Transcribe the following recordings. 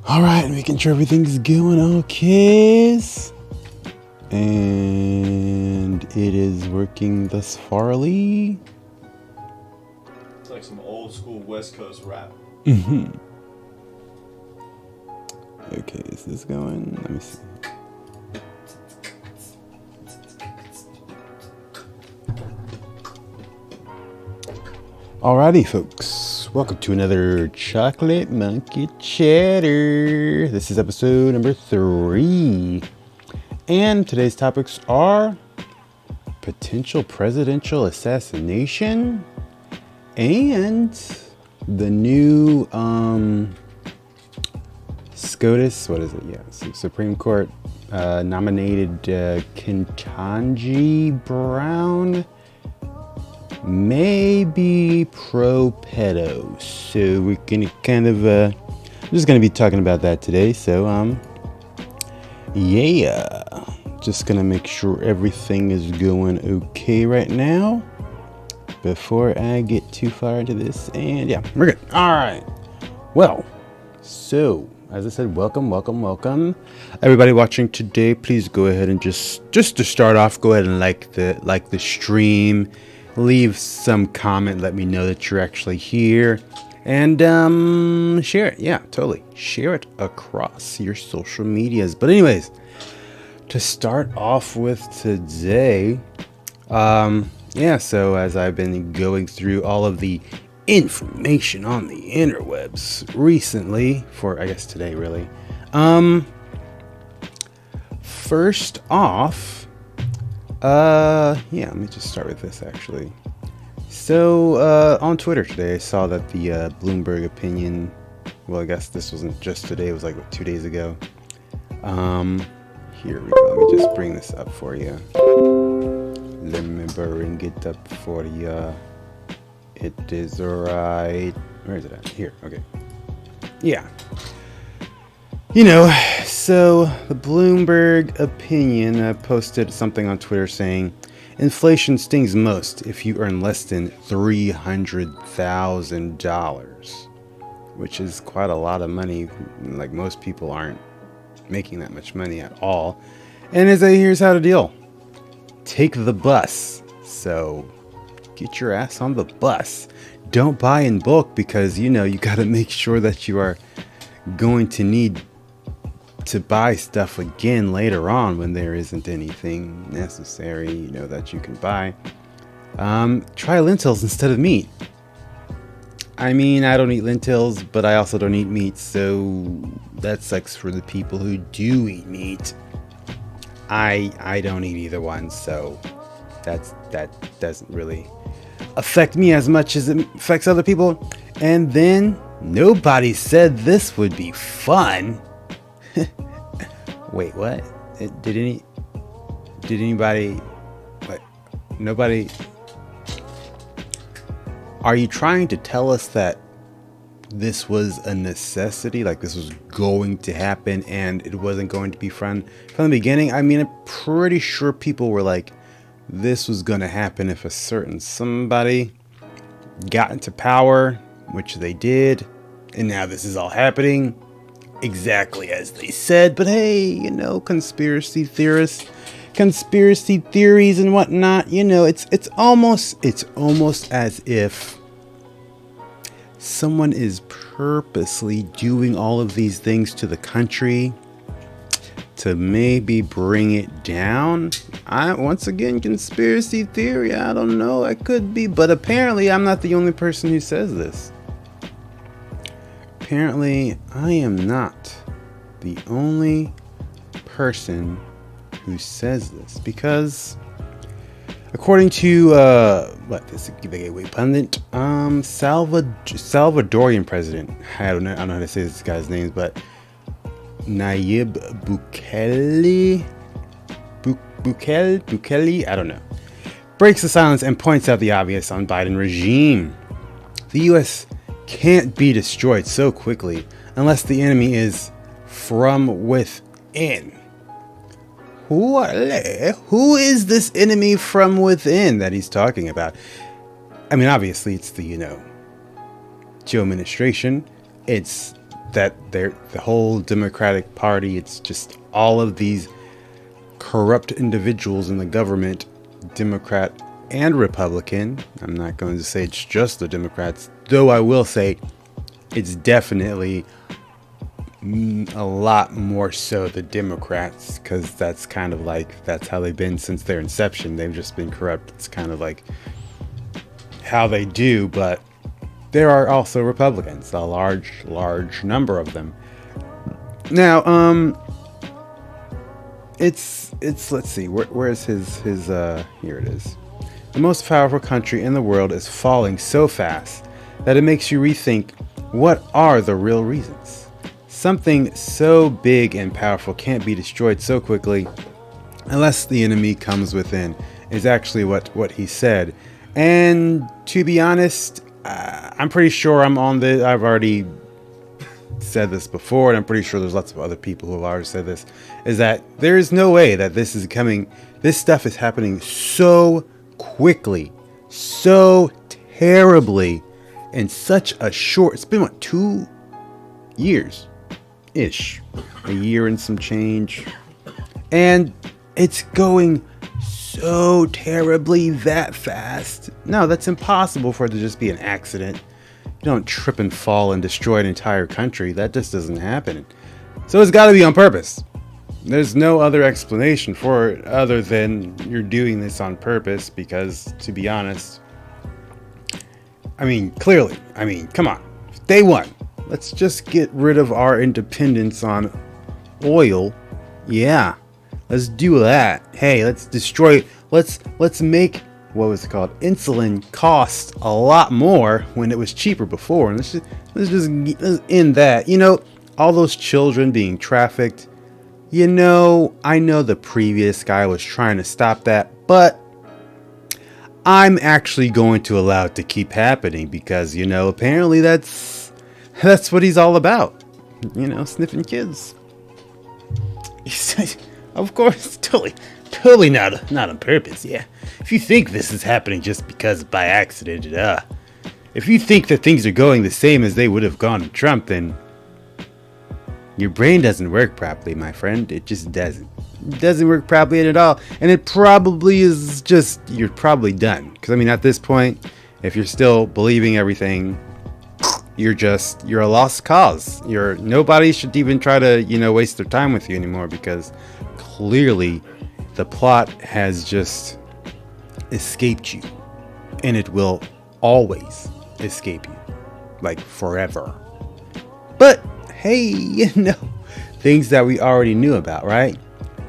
All right, making sure everything's going okay. And it is working thus farly. It's like some old school West Coast rap. Okay, is this going? Let me see. Alrighty, folks. Welcome to another Chocolate Monkey Chatter. This is episode number 3. And today's topics are potential presidential assassination and the new SCOTUS, what is it? Yeah, Supreme Court nominated Ketanji Brown may be pro pedo. So we're gonna kind of I'm just gonna be talking about that today. So yeah, just gonna make sure everything is going okay right now before I get too far into this. And yeah, we're good. All right. Well, so as I said, welcome everybody watching today. Please go ahead and just to start off, go ahead and like the stream, leave some comment, let me know that you're actually here, and share it. Yeah, totally share it across your social medias. But anyways, to start off with today, yeah, so as I've been going through all of the information on the interwebs recently, for I guess today really, first off, yeah, let me just start with this actually. So on Twitter today, I saw that the Bloomberg opinion, well, I guess this wasn't just today, it was like 2 days ago. Here we go, let me just bring this up for you. Let me bring it up for you. It is right. Where is it at? Here, okay. Yeah. You know, so the Bloomberg opinion posted something on Twitter saying, inflation stings most if you earn less than $300,000, which is quite a lot of money. Like, most people aren't making that much money at all. And here's how to deal. Take the bus. So get your ass on the bus. Don't buy in bulk, because, you know, you got to make sure that you are going to need to buy stuff again later on when there isn't anything necessary, you know, that you can buy. Try lentils instead of meat. I mean, I don't eat lentils, but I also don't eat meat, so that sucks for the people who do eat meat. I don't eat either one, so that doesn't really affect me as much as it affects other people. And then nobody said this would be fun. Wait, what? Did anybody? What? Nobody? Are you trying to tell us that this was a necessity, like this was going to happen and it wasn't going to be fun from the beginning? I mean, I'm pretty sure people were like, this was going to happen if a certain somebody got into power, which they did, and now this is all happening exactly as they said. But hey, you know, conspiracy theories and whatnot, you know, it's almost as if someone is purposely doing all of these things to the country to maybe bring it down. Once again, conspiracy theory, I don't know, it could be, but apparently I'm not the only person who says this. Apparently, I am not the only person who says this, because according to this Gateway Pundit, Salvadorian president, I don't know how to say this guy's name, but Nayib Bukele, I don't know, breaks the silence and points out the obvious on Biden regime. The U.S. can't be destroyed so quickly unless the enemy is from within. Who is this enemy from within that he's talking about? I mean, obviously it's the, Joe administration. It's that the whole Democratic Party, it's just all of these corrupt individuals in the government, Democrat and Republican. I'm not going to say it's just the Democrats, though I will say it's definitely a lot more so the Democrats, because that's kind of like, that's how they've been since their inception. They've just been corrupt. It's kind of like how they do, but there are also Republicans, a large number of them. Now, it's let's see, where's his here it is. The most powerful country in the world is falling so fast that it makes you rethink, what are the real reasons? Something so big and powerful can't be destroyed so quickly unless the enemy comes within, is actually what he said. And to be honest, I'm pretty sure I've already said this before, and I'm pretty sure there's lots of other people who have already said this, is that there is no way that this stuff is happening so quickly, so terribly, in such a short, it's been what, 2 years ish, a year and some change, and it's going so terribly that fast. No, that's impossible for it to just be an accident. You don't trip and fall and destroy an entire country. That just doesn't happen. So it's got to be on purpose. There's no other explanation for it other than you're doing this on purpose, because, to be honest, clearly, come on. Day one, let's just get rid of our independence on oil. Yeah, let's do that. Hey, let's destroy, let's make, what was it called, insulin cost a lot more when it was cheaper before. And let's end that. All those children being trafficked. I know the previous guy was trying to stop that, but I'm actually going to allow it to keep happening because, apparently that's what he's all about. Sniffing kids. Of course, totally not on purpose. Yeah. If you think this is happening just because by accident, if you think that things are going the same as they would have gone to Trump, then your brain doesn't work properly, my friend. It just doesn't. It doesn't work properly at all. And it probably is just, you're probably done. Because, at this point, if you're still believing everything, you're a lost cause. Nobody should even try to, waste their time with you anymore, because clearly the plot has just escaped you. And it will always escape you. Like forever. But hey, things that we already knew about, right?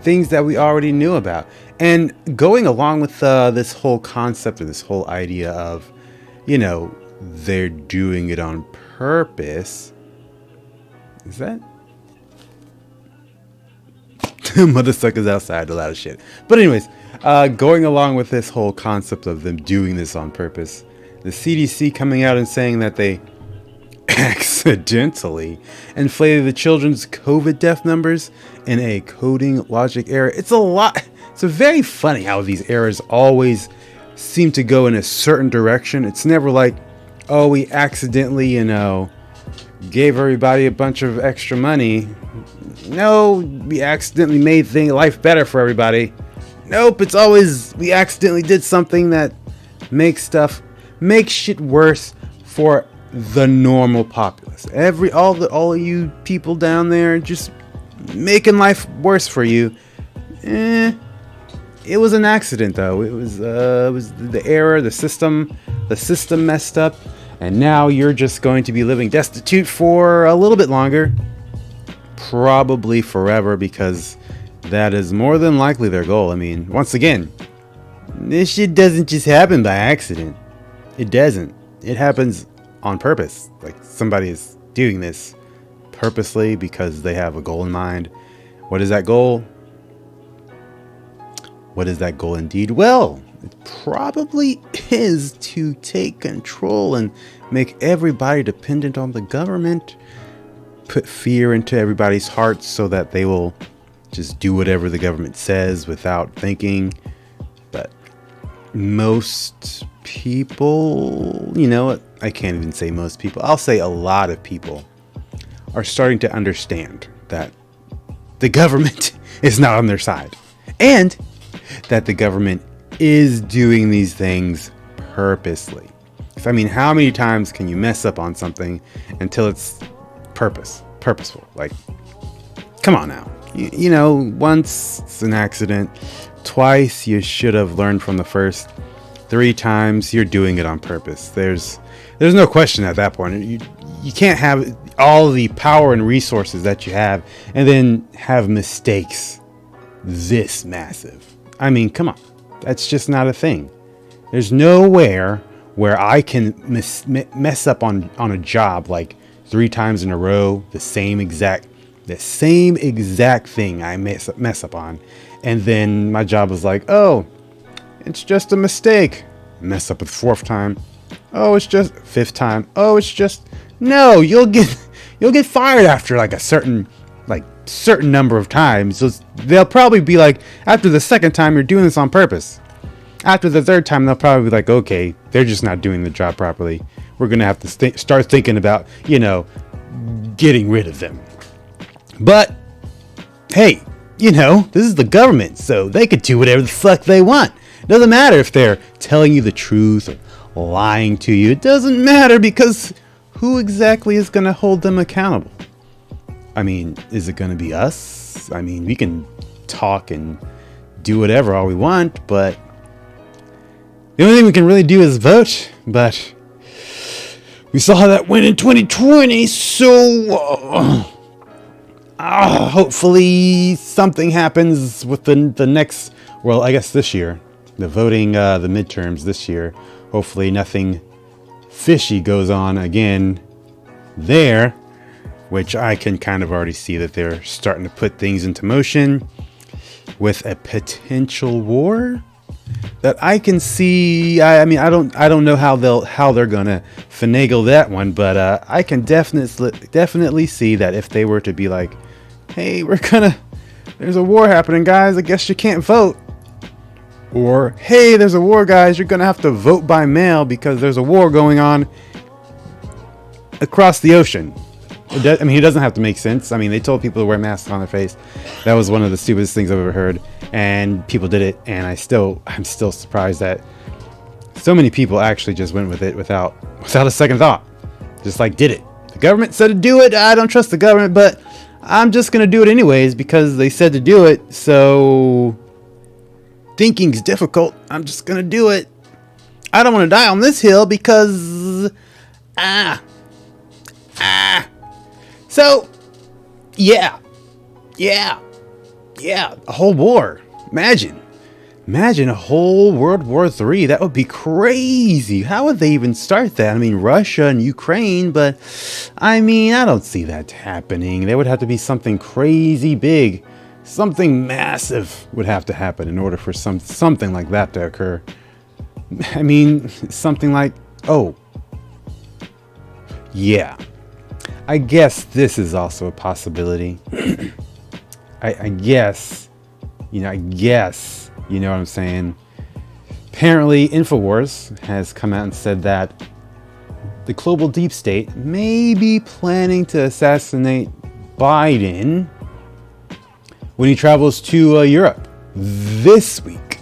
Things that we already knew about. And going along with this whole concept, or this whole idea of, they're doing it on purpose. Is that? Motherfuckers outside, a lot of shit. But anyways, going along with this whole concept of them doing this on purpose, the CDC coming out and saying that they accidentally inflated the children's COVID death numbers in a coding logic error. It's very funny how these errors always seem to go in a certain direction. It's never like, oh, we accidentally, gave everybody a bunch of extra money. No, we accidentally made life better for everybody. Nope, it's always, we accidentally did something that makes shit worse for the normal populace. All of you people down there just making life worse for you. It was an accident, though. It was the error, the system messed up, and now you're just going to be living destitute for a little bit longer, probably forever, because that is more than likely their goal. Once again, this shit doesn't just happen by accident. It doesn't. It happens on purpose. Like, somebody is doing this purposely because they have a goal in mind. What is that goal? What is that goal indeed? Well, it probably is to take control and make everybody dependent on the government. Put fear into everybody's hearts so that they will just do whatever the government says without thinking. But most people, I can't even say most people, I'll say a lot of people are starting to understand that the government is not on their side, and that the government is doing these things purposely. I mean, how many times can you mess up on something until it's purposeful? Like, come on now. You know, once it's an accident, twice you should have learned from the first, 3 times you're doing it on purpose. There's no question at that point. You can't have all the power and resources that you have and then have mistakes this massive. I mean, come on. That's just not a thing. There's nowhere where I can mess up on a job like 3 times in a row, the same exact thing I mess up on, and then my job is like, oh, it's just a mistake. Mess up a 4th time. Oh, it's just 5th time. Oh, it's just no. You'll get fired after like a certain number of times. So they'll probably be like, after the 2nd time, you're doing this on purpose. After the 3rd time, they'll probably be like, okay, they're just not doing the job properly. We're gonna have to start thinking about, getting rid of them. But hey, this is the government, so they could do whatever the fuck they want. It doesn't matter if they're telling you the truth or lying to you. It doesn't matter, because who exactly is going to hold them accountable? I mean, is it going to be us? I mean, we can talk and do whatever all we want, but the only thing we can really do is vote. But we saw how that went in 2020, so hopefully something happens with the next, well, I guess this year, the voting, the midterms this year. Hopefully nothing fishy goes on again there, which I can kind of already see that they're starting to put things into motion with a potential war that I can see. I mean, I don't know how they're gonna finagle that one, but I can definitely see that if they were to be like, hey, there's a war happening, guys, I guess you can't vote. Or, hey, there's a war, guys, you're gonna have to vote by mail because there's a war going on across the ocean. It doesn't have to make sense. I mean, they told people to wear masks on their face. That was one of the stupidest things I've ever heard, and people did it, and I'm still surprised that so many people actually just went with it without a second thought. Just did it. The government said to do it. I don't trust the government, but I'm just gonna do it anyways because they said to do it. So thinking's difficult. I'm just gonna do it. I don't want to die on this hill because So yeah, a whole war. Imagine a whole World War III. That would be crazy. How would they even start that? I mean, Russia and Ukraine, but I mean, I don't see that happening. There would have to be something crazy big. Something massive would have to happen in order for something like that to occur. I mean, something like, oh, yeah. I guess this is also a possibility. I guess, you know what I'm saying? Apparently, InfoWars has come out and said that the global deep state may be planning to assassinate Biden when he travels to Europe this week.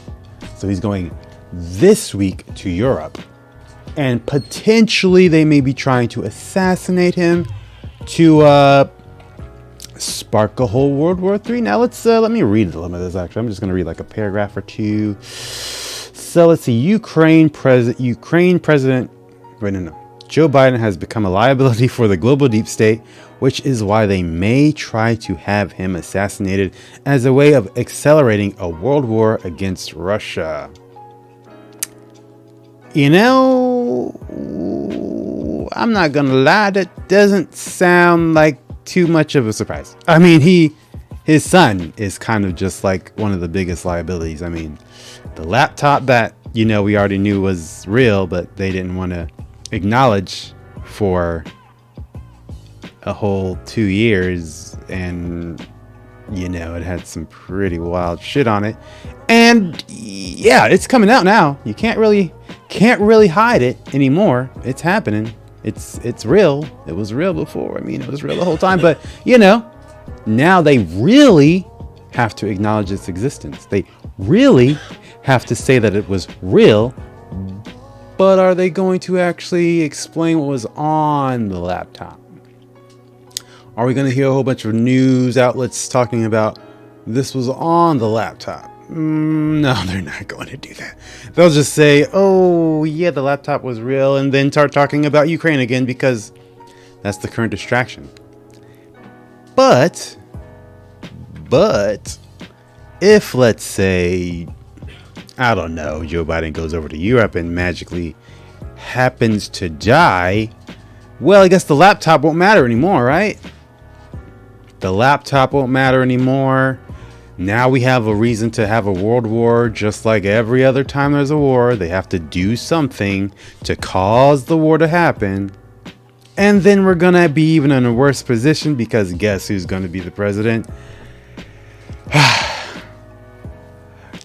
So he's going this week to Europe. And potentially they may be trying to assassinate him to spark a whole World War III. Now let me read a little bit of this actually. I'm just going to read like a paragraph or two. So let's see. Ukraine President Joe Biden has become a liability for the global deep state, which is why they may try to have him assassinated as a way of accelerating a world war against Russia. You know, I'm not gonna lie, that doesn't sound like too much of a surprise. I mean, his son is kind of just like one of the biggest liabilities. I mean, the laptop that, we already knew was real, but they didn't want to acknowledge for a whole 2 years, and it had some pretty wild shit on it. And yeah, it's coming out now. You can't really hide it anymore. It's happening. It's real. It was real before. I mean, it was real the whole time. But now they really have to acknowledge its existence. They really have to say that it was real. But are they going to actually explain what was on the laptop? Are we going to hear a whole bunch of news outlets talking about this was on the laptop? No, they're not going to do that. They'll just say, oh, yeah, the laptop was real, and then start talking about Ukraine again because that's the current distraction. But if, let's say, I don't know, Joe Biden goes over to Europe and magically happens to die, well, I guess the laptop won't matter anymore, right? The laptop won't matter anymore. Now we have a reason to have a world war. Just like every other time there's a war, they have to do something to cause the war to happen. And then we're going to be even in a worse position because guess who's going to be the president?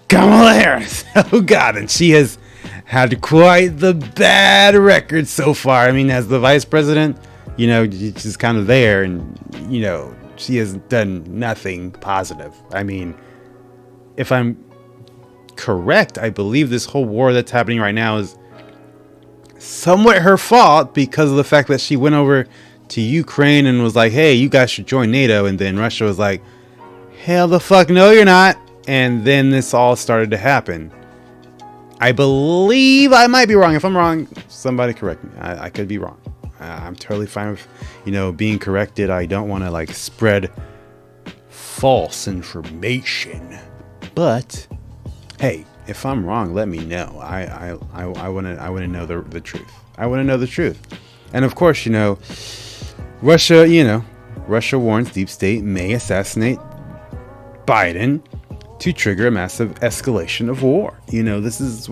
Kamala Harris. Oh God, and she has had quite the bad record so far. I mean, as the vice president, she's kind of there, and she has done nothing positive. I mean, if I'm correct, I believe this whole war that's happening right now is somewhat her fault because of the fact that she went over to Ukraine and was like, hey, you guys should join NATO. And then Russia was like, hell the fuck no, you're not. And then this all started to happen. I believe, I might be wrong. If I'm wrong, somebody correct me. I could be wrong. I'm totally fine with, being corrected. I don't want to spread false information. But hey, if I'm wrong, let me know. I want to know the truth. I want to know the truth. And of course, Russia warns deep state may assassinate Biden to trigger a massive escalation of war. This is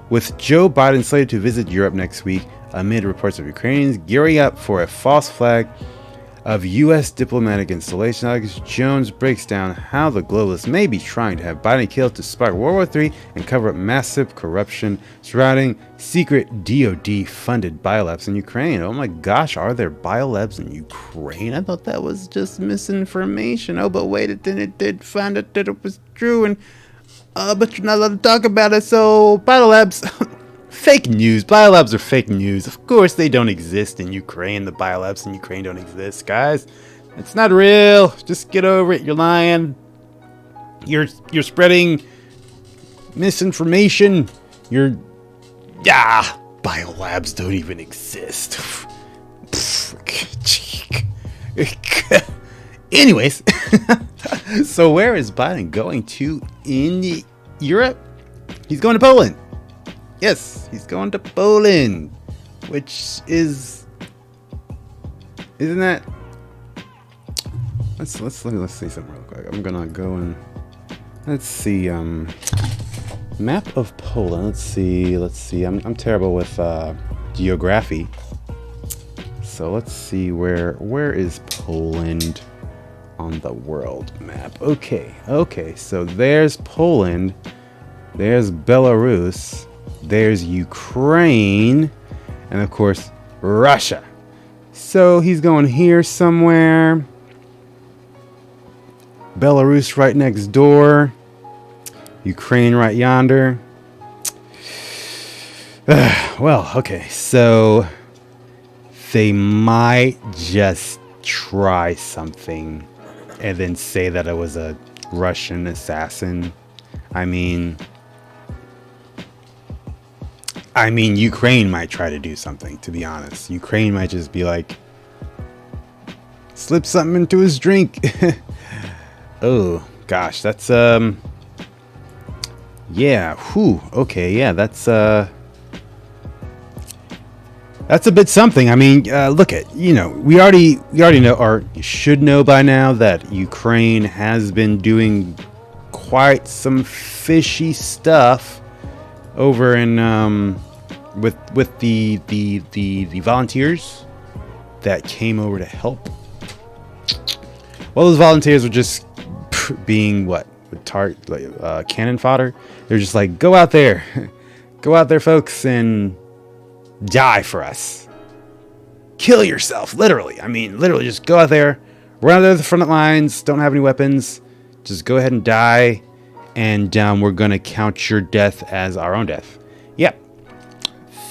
with Joe Biden slated to visit Europe next week amid reports of Ukrainians gearing up for a false flag of U.S. diplomatic installation. Alex Jones breaks down how the globalists may be trying to have Biden killed to spark World War III and cover up massive corruption surrounding secret DoD-funded biolabs in Ukraine. Oh my gosh, are there biolabs in Ukraine? I thought that was just misinformation. Oh, but wait, then it did find out that it was true, and but you're not allowed to talk about it, so biolabs... Fake news. Biolabs are fake news. Of course they don't exist in Ukraine. The biolabs in Ukraine don't exist, guys. It's not real. Just get over it. You're lying. You're spreading misinformation. Biolabs don't even exist. Anyways, so where is Biden going to in Europe? He's going to Poland. Yes, he's going to Poland, which isn't that? Let's see something real quick. I'm gonna go and let's see map of Poland. Let's see. I'm terrible with geography, so let's see where is Poland on the world map. Okay. So there's Poland. There's Belarus. There's Ukraine, and of course, Russia. So he's going here somewhere. Belarus right next door. Ukraine right yonder. Well, okay, so they might just try something and then say that it was a Russian assassin. I mean, Ukraine might try to do something, to be honest. Ukraine might just be like, slip something into his drink. Oh, gosh, that's, yeah, whew, okay, yeah, that's a bit something. I mean, look at, we already know, or you should know by now, that Ukraine has been doing quite some fishy stuff over in with the volunteers that came over to help. Well, those volunteers were just being cannon fodder. They're just like, go out there, folks, and die for us. kill yourself, literally. I mean, literally, just go out there, run out there to the front lines, don't have any weapons, just go ahead and die, and we're going to count your death as our own death. Yep.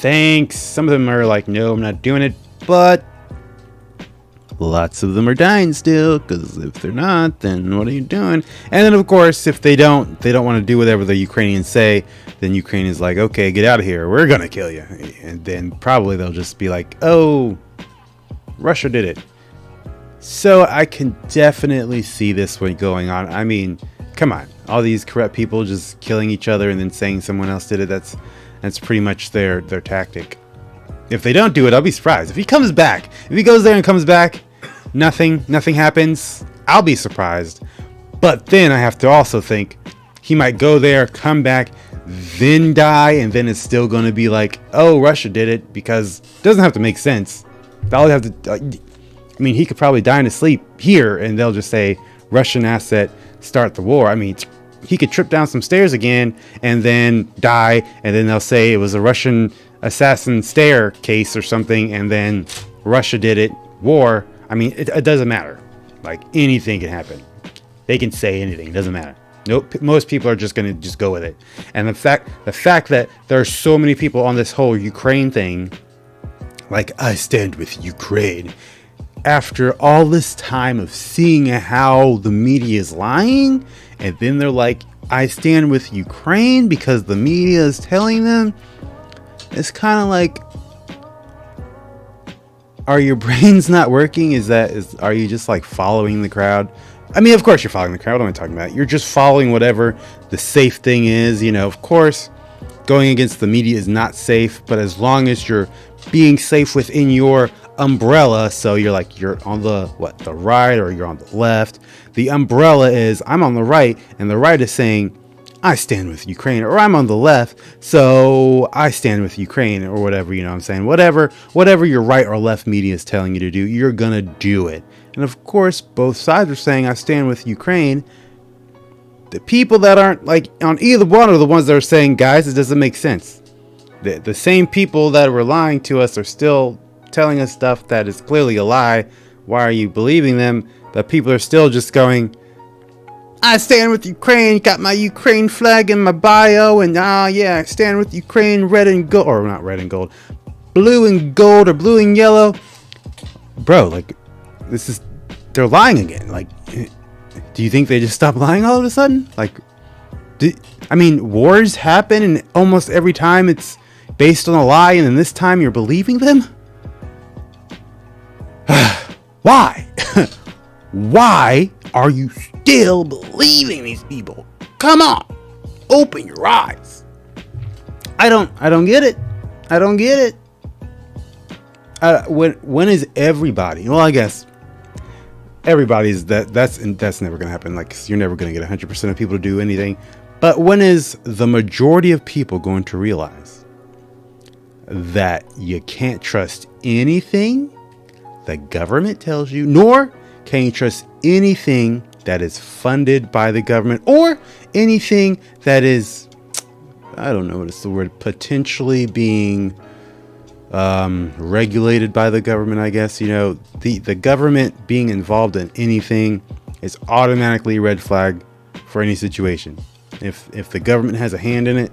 Thanks. Some of them are like, no, I'm not doing it, but lots of them are dying still, because if they're not, then what are you doing? And then, of course, if they don't want to do whatever the Ukrainians say, then Ukraine is like, okay, get out of here. We're going to kill you. And then probably they'll just be like, oh, Russia did it. So I can definitely see this one going on. I mean, come on. All these corrupt people just killing each other and then saying someone else did it. That's pretty much their tactic. If they don't do it, I'll be surprised. If he comes back, if he goes there and comes back, nothing happens, I'll be surprised. But then I have to also think he might go there, come back, then die, and then it's still going to be like, oh, Russia did it, because it doesn't have to make sense. They'll have to. I mean, he could probably die in his sleep here, and they'll just say Russian asset, start the war. I mean, he could trip down some stairs again and then die, and then they'll say it was a Russian assassin staircase or something, and then Russia did it, war. I mean, it doesn't matter. Like, anything can happen. They can say anything. It doesn't matter. Nope. Most people are just going to just go with it. And the fact that there are so many people on this whole Ukraine thing, like, I stand with Ukraine, after all this time of seeing how the media is lying, and then they're like, I stand with Ukraine because the media is telling them. It's kind of like, are your brains not working? Are you just like following the crowd? I mean, of course you're following the crowd. What am I talking about? You're just following whatever the safe thing is. You know, of course, going against the media is not safe, but as long as you're being safe within your umbrella, so you're on the right, or you're on the left. The umbrella is, I'm on the right, and the right is saying, I stand with Ukraine, or I'm on the left, so I stand with Ukraine, or whatever, you know what I'm saying? Whatever your right or left media is telling you to do, you're gonna do it. And of course, both sides are saying, I stand with Ukraine. The people that aren't like on either one are the ones that are saying, guys, it doesn't make sense. The same people that were lying to us are still telling us stuff that is clearly a lie. Why are you believing them? The people are still just going, I stand with Ukraine, got my Ukraine flag in my bio, and yeah, I stand with Ukraine, red and gold, or not red and gold, blue and gold, or blue and yellow. Bro, like, they're lying again. Like, do you think they just stopped lying all of a sudden? Like, I mean, wars happen, and almost every time it's based on a lie, and then this time you're believing them? Why? Why are you still believing these people? Come on, open your eyes. I don't get it. I don't get it. When is everybody? Well, I guess everybody's that's never gonna happen. Like, you're never gonna get 100% of people to do anything. But when is the majority of people going to realize that you can't trust anything the government tells you, nor can you trust anything that is funded by the government, or anything that is, I don't know what is the word, potentially being regulated by the government, I guess. You know, the government being involved in anything is automatically a red flag for any situation. If the government has a hand in it,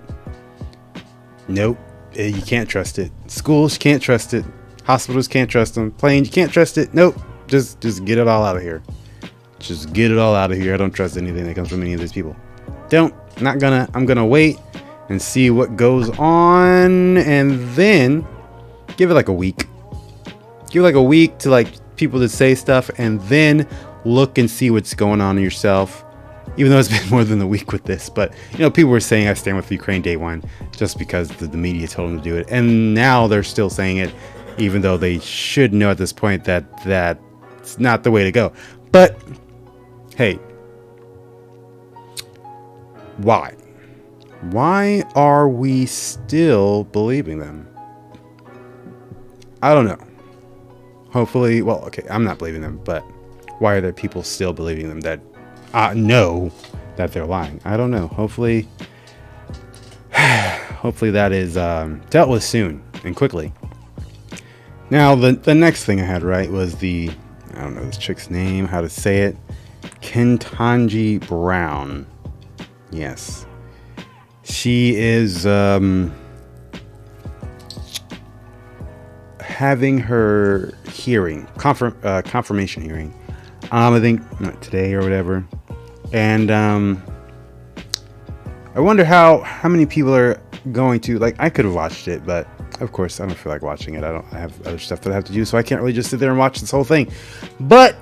nope, you can't trust it. Schools, you can't trust it. Hospitals, can't trust them. Planes, you can't trust it. Nope. Just get it all out of here. Just get it all out of here. I don't trust anything that comes from any of these people. I'm gonna wait and see what goes on, and then give it like a week. Give it like a week to like people to say stuff, and then look and see what's going on yourself. Even though it's been more than a week with this, but you know, people were saying I stand with Ukraine day one just because the media told them to do it, and now they're still saying it, even though they should know at this point that that's not the way to go. But hey, why? Why are we still believing them? I don't know. Hopefully, well, okay, I'm not believing them, but why are there people still believing them that know that they're lying? I don't know. Hopefully that is dealt with soon and quickly. Now, the next thing I had right was I don't know this chick's name, how to say it, Ketanji Brown. Yes. She is having her hearing, confirmation hearing. I think today or whatever. And I wonder how many people are going to, like, I could have watched it, but of course I don't feel like watching it. I have other stuff that I have to do, so I can't really just sit there and watch this whole thing. But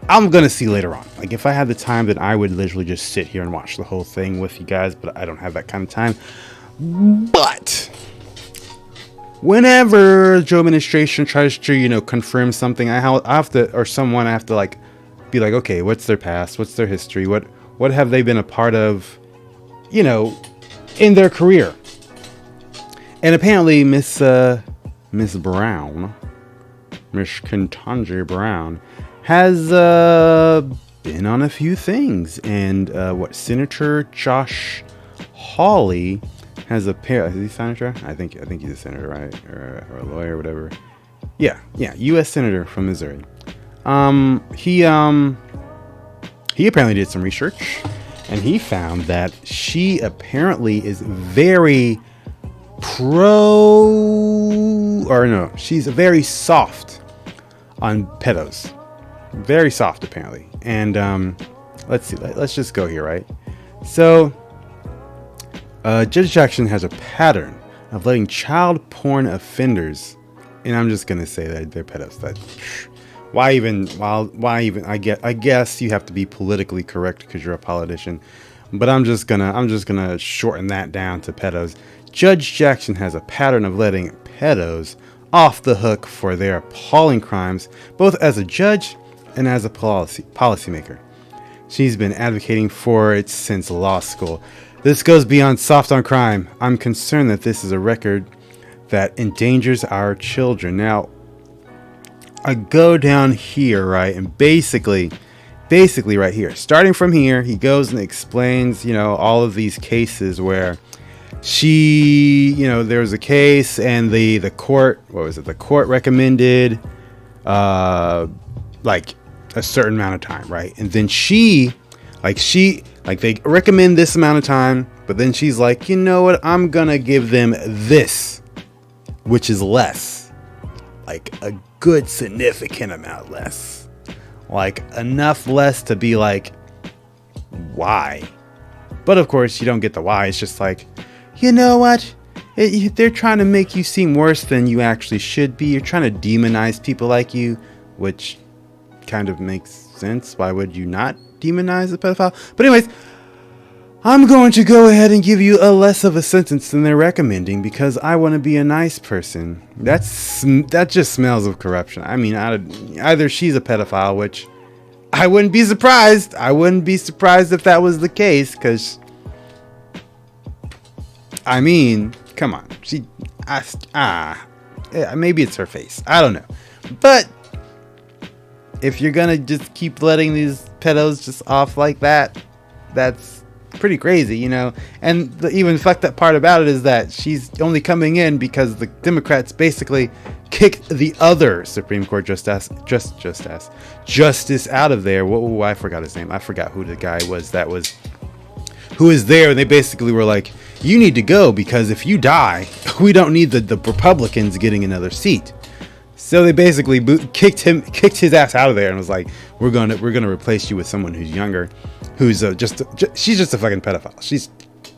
I'm gonna see later on. Like, if I had the time, then I would literally just sit here and watch the whole thing with you guys, but I don't have that kind of time. But whenever the Joe administration tries to, confirm something, I have to, or someone, I have to like be like, okay, what's their past? What's their history? What have they been a part of, in their career? And apparently Miss Brown, Miss Ketanji Brown, has been on a few things. And Senator Josh Hawley has a pair. Is he senator? I think he's a senator, right? Or a lawyer, whatever. Yeah, U.S. Senator from Missouri. He apparently did some research, and he found that she apparently is very she's very soft on pedos. Very soft, apparently. And let's see. Let's just go here, right? So, Judge Jackson has a pattern of letting child porn offenders, and I'm just gonna say that they're pedos. Why even? I guess you have to be politically correct because you're a politician. But I'm just gonna shorten that down to pedos. Judge Jackson has a pattern of letting pedos off the hook for their appalling crimes, both as a judge and as a policymaker. She's been advocating for it since law school. This goes beyond soft on crime. I'm concerned that this is a record that endangers our children. Now, I go down here, right, and basically right here, starting from here, he goes and explains, all of these cases where there was a case and the court, the court recommended like a certain amount of time, right? And then they recommend this amount of time, but then she's like, you know what, I'm gonna give them this, which is less, like a good significant amount less, like enough less to be like, why? But of course you don't get the why. It's just like, you know what, they're trying to make you seem worse than you actually should be. You're trying to demonize people like you, which kind of makes sense. Why would you not demonize a pedophile? But anyways, I'm going to go ahead and give you a less of a sentence than they're recommending because I want to be a nice person. That just smells of corruption. I mean, either she's a pedophile, which I wouldn't be surprised. I wouldn't be surprised if that was the case, because I mean, come on. Maybe it's her face. I don't know. But if you're gonna just keep letting these pedos just off like that, that's pretty crazy, And the even fucked up part about it is that she's only coming in because the Democrats basically kicked the other Supreme Court justice out of there. I forgot his name. I forgot who the guy was who was there, and they basically were like, you need to go because if you die, we don't need the Republicans getting another seat. So they basically kicked his ass out of there and was like, we're gonna replace you with someone who's younger, who's she's just a fucking pedophile. She's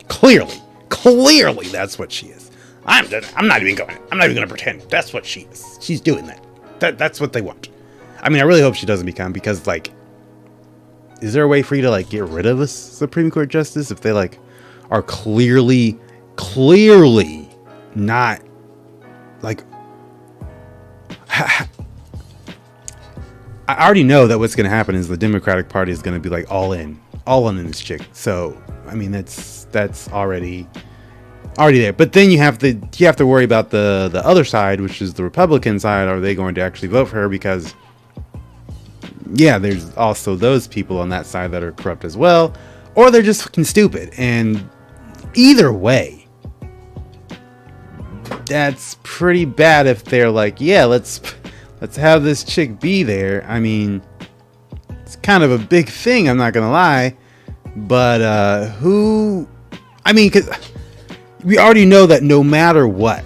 clearly that's what she is. I'm not even gonna pretend that's what she is. She's doing that. That's what they want. I mean, I really hope she doesn't become, because like, is there a way for you to like get rid of a Supreme Court justice if they like are clearly not like? I already know that what's going to happen is the Democratic Party is going to be like all in this chick. So I mean, that's already there. But then you have to worry about the other side, which is the Republican side. Are they going to actually vote for her? Because yeah, there's also those people on that side that are corrupt as well, or they're just fucking stupid. And either way, that's pretty bad if they're like, yeah, let's have this chick be there. I mean, it's kind of a big thing, I'm not gonna lie. But I mean, because we already know that no matter what,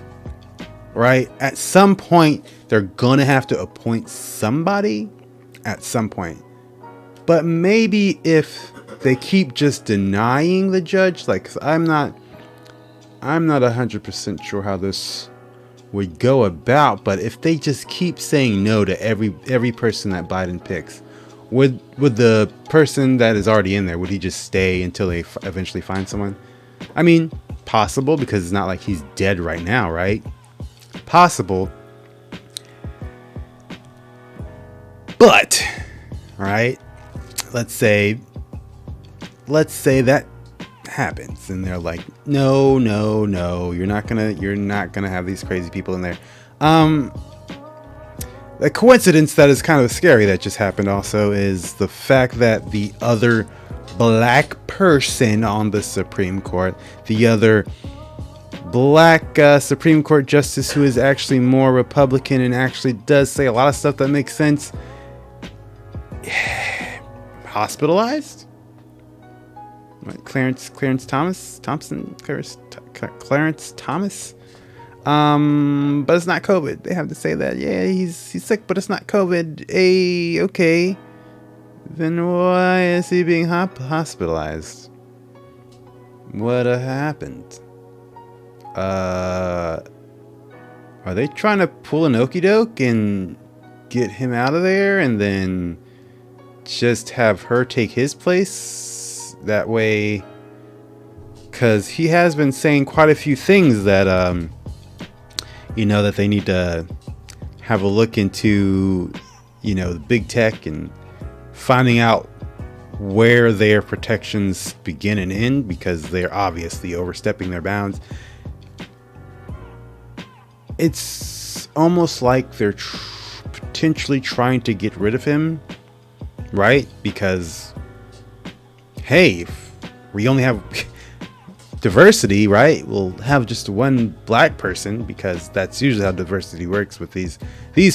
right, at some point they're gonna have to appoint somebody at some point. But maybe if they keep just denying the judge, like, I'm not 100% sure how this would go about, but if they just keep saying no to every person that Biden picks, would the person that is already in there, would he just stay until they eventually find someone? I mean, possible, because it's not like he's dead right now, right? Possible. But, right, let's say that happens and they're like, no, you're not gonna have these crazy people in there. The coincidence that is kind of scary that just happened also is the fact that the other black person on the Supreme Court, the other black Supreme Court justice who is actually more Republican and actually does say a lot of stuff that makes sense, hospitalized. What, Clarence Thomas. But it's not COVID. They have to say that. Yeah, he's sick, but it's not COVID. Okay. Then why is he being hospitalized? What happened? Are they trying to pull an okie doke and get him out of there and then just have her take his place? That way, because he has been saying quite a few things that that they need to have a look into, the big tech and finding out where their protections begin and end, because they're obviously overstepping their bounds. It's almost like they're potentially trying to get rid of him, right? Because, hey, if we only have diversity, right? We'll have just one black person, because that's usually how diversity works with these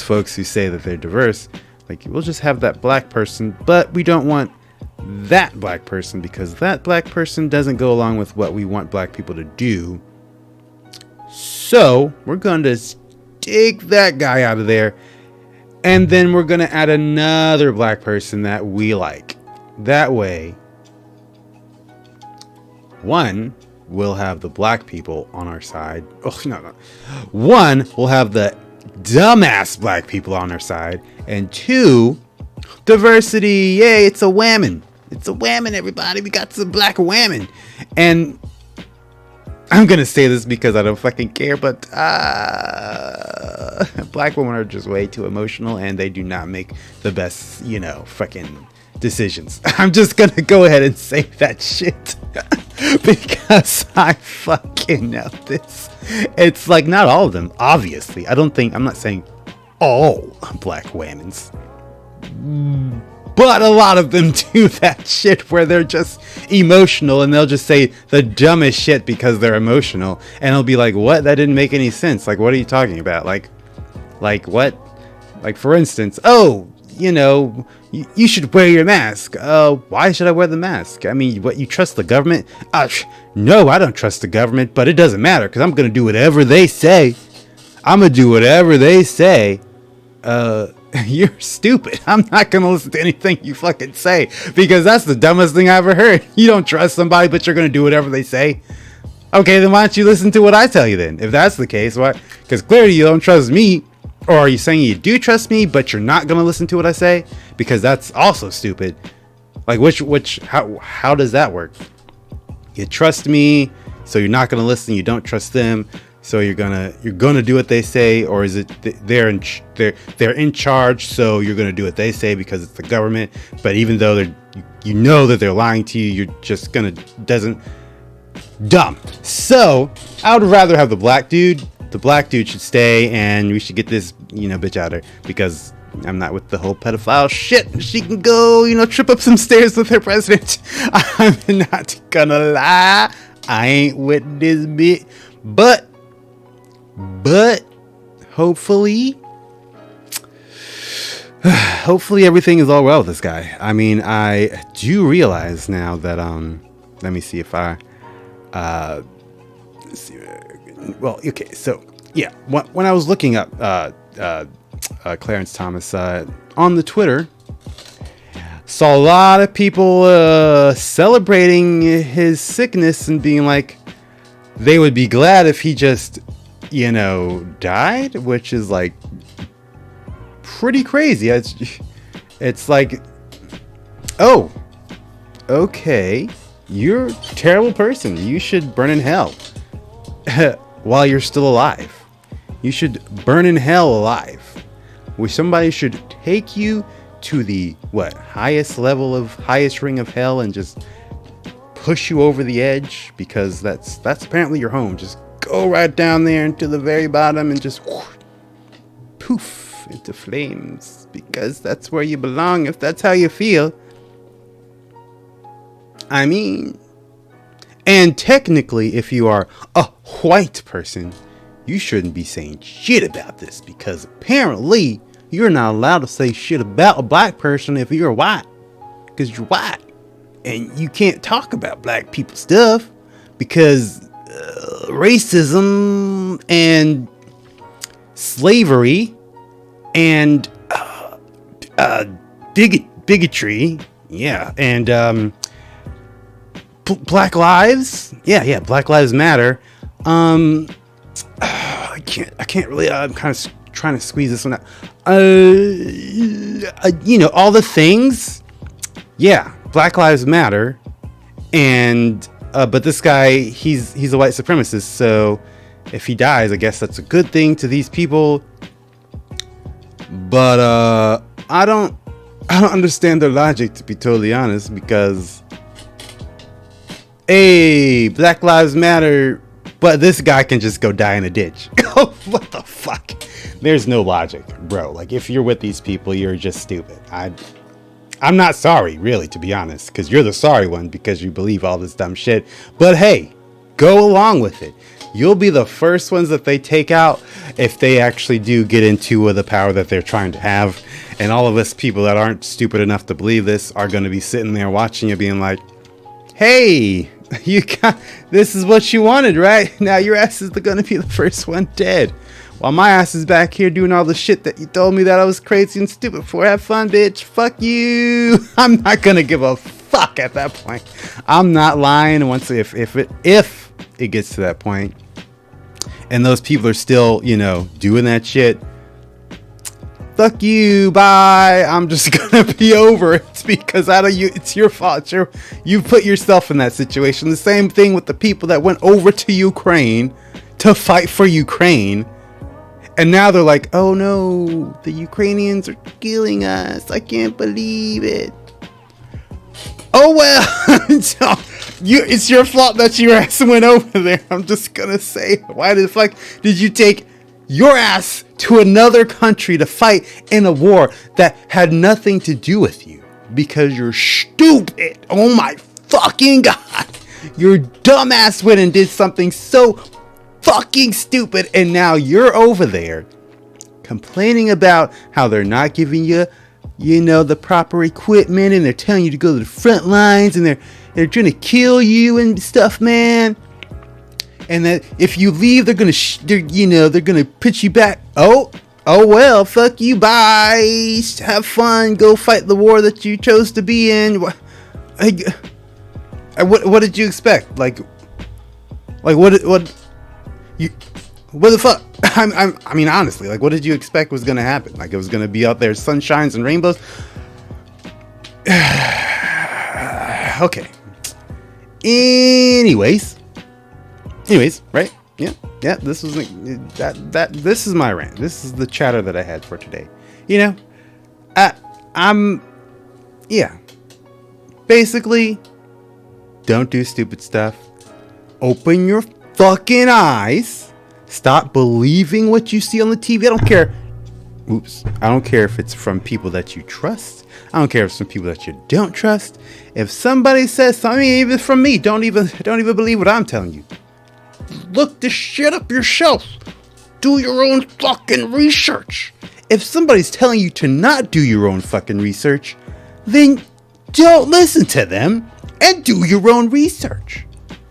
folks who say that they're diverse. Like, we'll just have that black person, but we don't want that black person because that black person doesn't go along with what we want black people to do. So we're going to take that guy out of there, and then we're going to add another black person that we like. That way, one, we'll have the black people on our side. Oh, no. One, we'll have the dumbass black people on our side. And two, diversity. Yay, it's a whammon. It's a whammon, everybody. We got some black whammon. And I'm going to say this because I don't fucking care, but black women are just way too emotional and they do not make the best, fucking decisions. I'm just going to go ahead and say that shit. Because I fucking know this. It's like, not all of them, obviously. I'm not saying all black women's, but a lot of them do that shit where they're just emotional and they'll just say the dumbest shit because they're emotional, and it'll be like, what? That didn't make any sense. Like, what are you talking about? Like what? Like, for instance, you should wear your mask. Why should I wear the mask? I mean, what, you trust the government? No, I don't trust the government, but it doesn't matter because I'm going to do whatever they say. You're stupid. I'm not going to listen to anything you fucking say because that's the dumbest thing I ever heard. You don't trust somebody, but you're going to do whatever they say. Okay, then why don't you listen to what I tell you then? If that's the case, why? Because clearly you don't trust me. Or are you saying you do trust me, but you're not going to listen to what I say? Because that's also stupid. Like, how does that work? You trust me, so you're not going to listen. You don't trust them, so you're gonna do what they say. Or is it they're in charge, so you're gonna do what they say because it's the government? But even though that they're lying to you, you're just dumb. So I would rather have the black dude. The black dude should stay, and we should get this, bitch out of her, because I'm not with the whole pedophile shit. She can go, trip up some stairs with her president. I'm not gonna lie. I ain't with this bit. But But hopefully everything is all well with this guy. I mean, I do realize now that let me see if I let's see. Well, okay, so yeah, when I was looking up Clarence Thomas on the Twitter, saw a lot of people celebrating his sickness and being like, they would be glad if he just, died, which is like pretty crazy. It's like, oh, okay, you're a terrible person. You should burn in hell while you're still alive. You should burn in hell alive. Where somebody should take you to the highest ring of hell and just push you over the edge, because that's apparently your home. Just go right down there into the very bottom and just poof into flames, because that's where you belong if that's how you feel. I mean, and technically, if you are a white person, you shouldn't be saying shit about this, because apparently you're not allowed to say shit about a black person if you're white, because you're white. And you can't talk about black people stuff because racism and slavery and bigotry, yeah, and Black Lives, yeah, Black Lives Matter. I can't really. I'm kind of trying to squeeze this one out. All the things. Yeah, Black Lives Matter, and but this guy, he's a white supremacist. So if he dies, I guess that's a good thing to these people. But I don't understand their logic, to be totally honest, because Black Lives Matter, but this guy can just go die in a ditch. What the fuck? There's no logic, bro. Like, if you're with these people, you're just stupid. I'm not sorry, really, to be honest, because you're the sorry one because you believe all this dumb shit. But hey, go along with it. You'll be the first ones that they take out if they actually do get into the power that they're trying to have. And all of us people that aren't stupid enough to believe this are going to be sitting there watching you being like, hey, this is what you wanted, right? Now your ass is going to be the first one dead, while my ass is back here doing all the shit that you told me that I was crazy and stupid for. Have fun, bitch. Fuck you. I'm not going to give a fuck at that point. I'm not lying. Once if it gets to that point and those people are still, doing that shit, fuck you, bye. I'm just gonna be over it because out of you, it's your fault. You put yourself in that situation. The same thing with the people that went over to Ukraine to fight for Ukraine, and now they're like, oh no, the Ukrainians are killing us. I can't believe it. Oh well, it's your fault that your ass went over there. I'm just gonna say, why the fuck did you take your ass to another country to fight in a war that had nothing to do with you? Because you're stupid. Oh my fucking god. Your dumb ass went and did something so fucking stupid, and now you're over there complaining about how they're not giving you, the proper equipment, and they're telling you to go to the front lines, and they're trying to kill you and stuff, man. And that if you leave, they're gonna put you back. Oh well, fuck you, bye. Have fun. Go fight the war that you chose to be in. What did you expect? Like what the fuck? I mean, honestly, like, what did you expect was gonna happen? Like, it was gonna be out there, sunshines and rainbows. Okay. Anyways, right? Yeah. This was this is my rant. This is the chatter that I had for today. Basically, don't do stupid stuff. Open your fucking eyes. Stop believing what you see on the TV. I don't care. I don't care if it's from people that you trust. I don't care if it's from people that you don't trust. If somebody says something, even from me, don't even believe what I'm telling you. Look this shit up yourself. do your own fucking research. If somebody's telling you to not do your own fucking research, then don't listen to them and do your own research.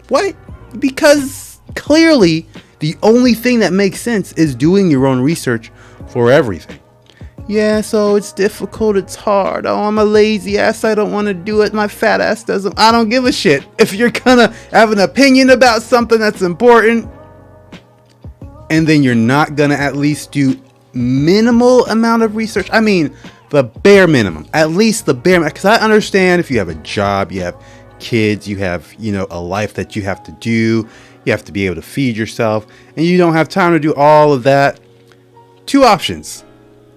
What? Because clearly the only thing that makes sense is doing your own research for everything. Yeah, so it's difficult, it's hard. Oh, I'm a lazy ass, I don't want to do it. My fat ass doesn't. I don't give a shit. If you're gonna have an opinion about something that's important, and then you're not gonna at least do minimal amount of research. I mean, the bare minimum. At least the bare minimum. Because I understand if you have a job, you have kids, you have, a life that you have to do. You have to be able to feed yourself. And you don't have time to do all of that. Two options.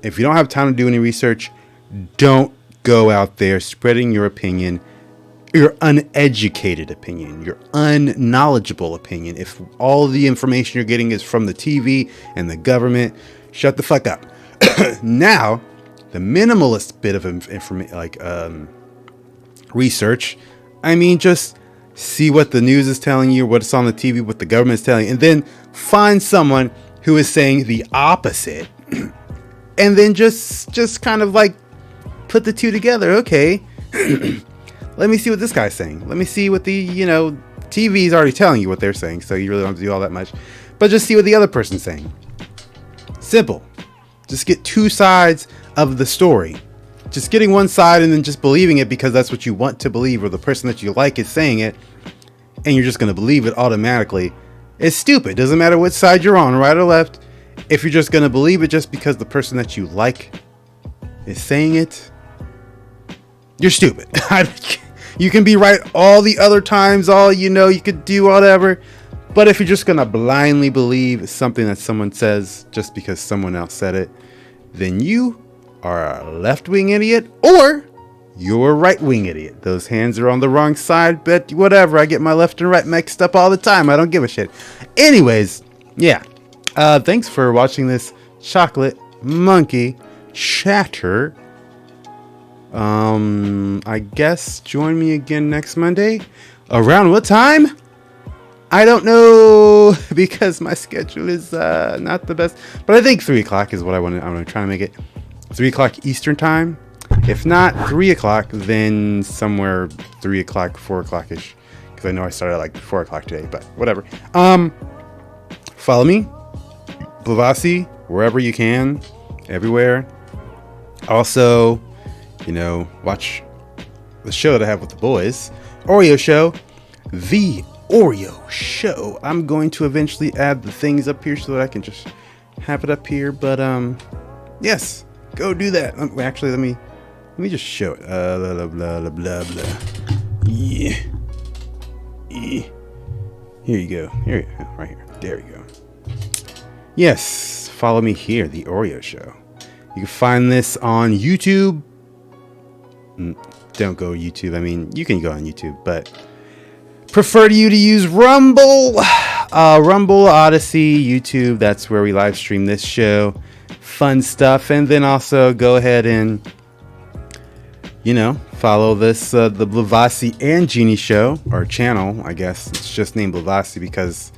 If you don't have time to do any research, don't go out there spreading your opinion, your uneducated opinion, your unknowledgeable opinion. If all the information you're getting is from the TV and the government, shut the fuck up. Now, the minimalist bit of information, research, I mean, just see what the news is telling you, what's on the TV, what the government is telling you, and then find someone who is saying the opposite. And then just kind of like put the two together. Okay, let me see what this guy's saying. Let me see what the, TV is already telling you what they're saying. So you really don't have to do all that much. But just see what the other person's saying. Simple. Just get two sides of the story. Just getting one side and then just believing it because that's what you want to believe, or the person that you like is saying it, and you're just going to believe it automatically. It's stupid. Doesn't matter what side you're on, right or left. If you're just going to believe it just because the person that you like is saying it, you're stupid. You can be right all the other times, you could do whatever. But if you're just going to blindly believe something that someone says just because someone else said it, then you are a left-wing idiot or you're a right-wing idiot. Those hands are on the wrong side, but whatever. I get my left and right mixed up all the time. I don't give a shit. Anyways, yeah. Thanks for watching this chocolate monkey chatter. I guess join me again next Monday. Around what time? I don't know, because my schedule is not the best. But I think 3 o'clock is what I'm going to try to make it. 3 o'clock Eastern time. If not 3 o'clock, then somewhere 3 o'clock, 4 o'clock-ish. Because I know I started at like 4 o'clock today, but whatever. Follow me. Blavasi, wherever you can, everywhere. Also, watch the show that I have with the boys, Oreo Show, the Oreo Show. I'm going to eventually add the things up here so that I can just have it up here. But yes, go do that. Actually, let me just show it. Blah blah blah blah. Yeah. Here you go. Here you go. Right here. There you go. Yes, follow me here, the Oreo Show. You can find this on YouTube. Don't go YouTube. I mean, you can go on YouTube, but prefer you to use Rumble. Rumble, Odyssey, YouTube. That's where we live stream this show. Fun stuff. And then also go ahead and, follow this, the Blavasi and Genie Show, or channel, I guess. It's just named Blavasi because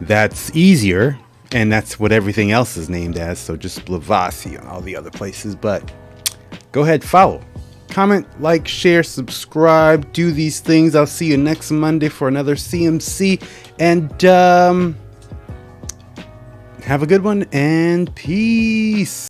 that's easier. And that's what everything else is named as. So just Blavasi on all the other places. But go ahead, follow. Comment, like, share, subscribe. Do these things. I'll see you next Monday for another CMC. And have a good one. And peace.